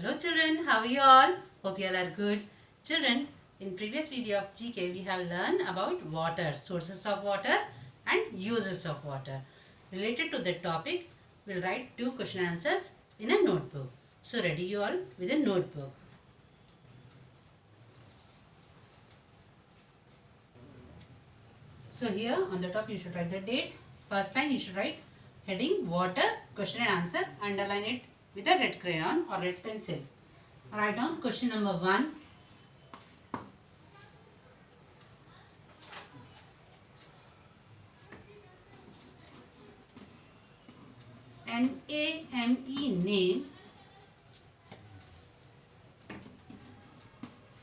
Hello children, how are you all? Hope you all are good. Children, in previous video of GK we have learned about water, sources of water and uses of water. Related to that topic, we'll write 2 question answers in a notebook. So ready you all with a notebook. So here on the top you should write the date. First line you should write heading water, question and answer. Underline it with a red crayon or red pencil. Write down question number 1. NAME name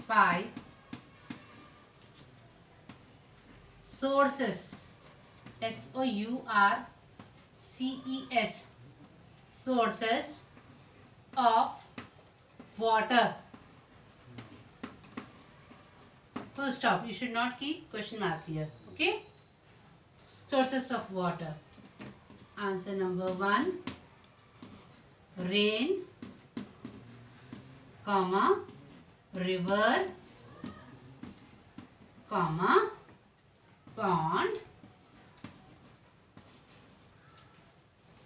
5 sources SOURCES sources of water. Full stop. You should not keep question mark here. Okay. Sources of water. Answer number 1. Rain, comma, river, comma, pond,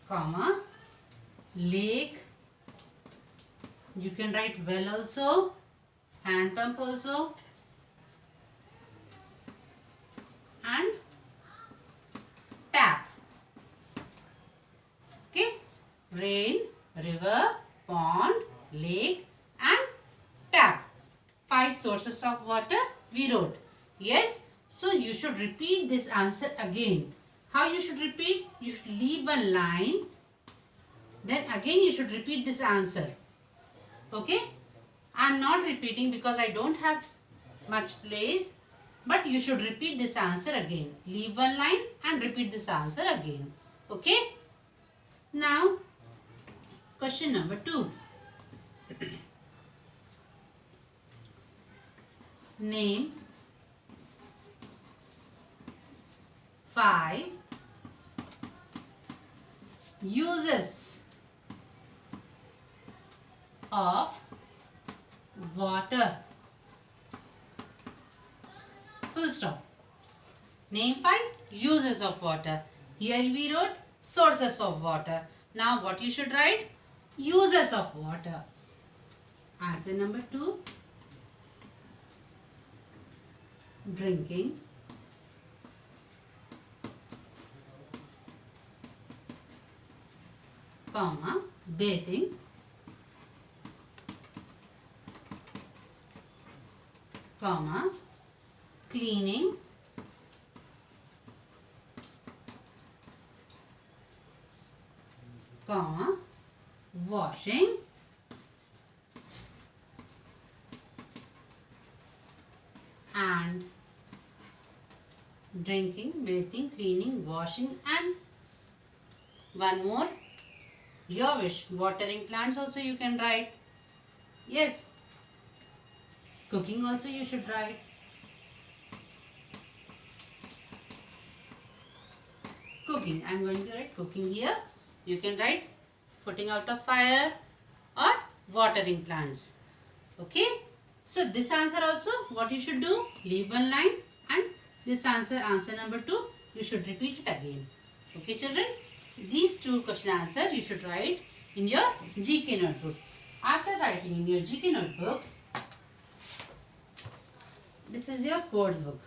comma, lake. You can write well also, hand pump also, and tap. Okay, rain, river, pond, lake and tap. 5 sources of water we wrote. Yes, so you should repeat this answer again. How you should repeat? You should leave one line. Then again you should repeat this answer. Okay, I am not repeating because I don't have much place. But you should repeat this answer again. Leave one line and repeat this answer again. Okay. Now, question number 2. Name 5 uses of water. Full stop. Name 5 uses of water. Here we wrote sources of water. Now what you should write? Uses of water. Answer number 2. Drinking, comma, bathing, comma, cleaning, comma, washing, and drinking, bathing, cleaning, washing and one more, your wish, watering plants also you can write. Yes, cooking also you should write. Cooking, I am going to write cooking here. You can write putting out a fire or watering plants. Okay. So this answer also what you should do? Leave one line and this answer number 2, you should repeat it again. Okay children. These 2 question answers you should write in your GK notebook. After writing in your GK notebook, this is your course book.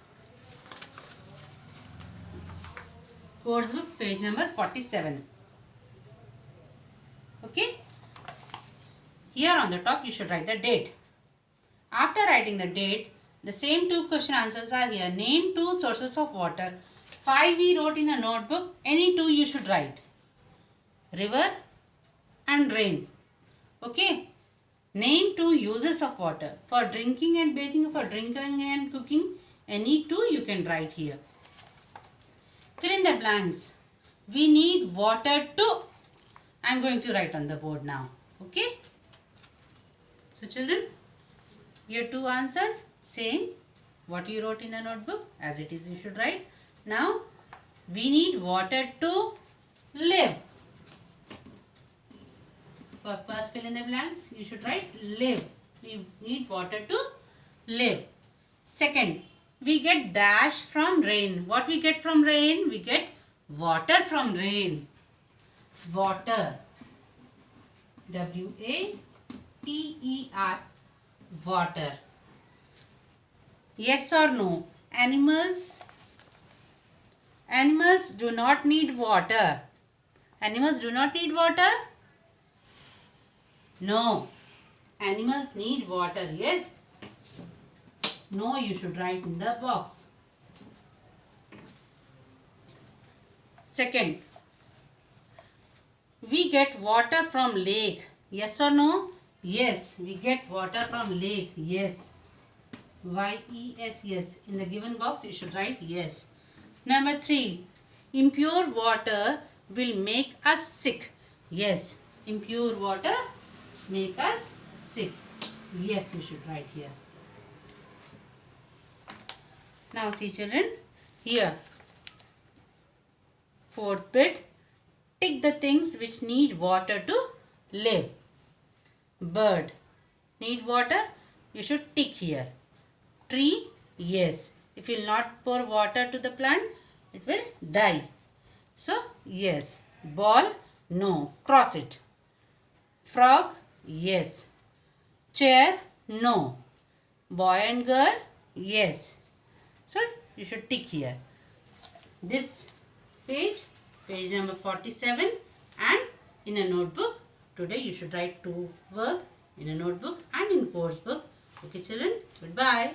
Course book page number 47. Okay. Here on the top you should write the date. After writing the date, the same 2 question answers are here. Name 2 sources of water. 5 we wrote in a notebook. Any 2 you should write. River and rain. Okay. Name 2 uses of water. For drinking and bathing, for drinking and cooking, any 2 you can write here. Fill in the blanks. We need water to. I am going to write on the board now. Okay. So children, your 2 answers same. What you wrote in a notebook as it is you should write. Now we need water to live. First fill in the blanks. You should write live. We need water to live. Second, we get dash from rain. What we get from rain? We get water from rain. Water. W-A-T-E-R. Water. Yes or no? Animals do not need water. Animals do not need water? No. Animals need water. Yes? No, you should write in the box. Second, we get water from lake. Yes or no? Yes, we get water from lake. Yes. Y-E-S, yes. In the given box, you should write yes. Number 3, impure water will make us sick. Yes, impure water make us sick. Yes, you should write here. Now see children, here. Fourth bit, tick the things which need water to live. Bird, need water? You should tick here. Tree, yes. If you will not pour water to the plant, it will die. So, yes. Ball, no. Cross it. Frog, yes. Chair, no. Boy and girl, yes. So, you should tick here. This page number 47, and in a notebook, today you should write 2 work in a notebook and in course book. Okay children, goodbye.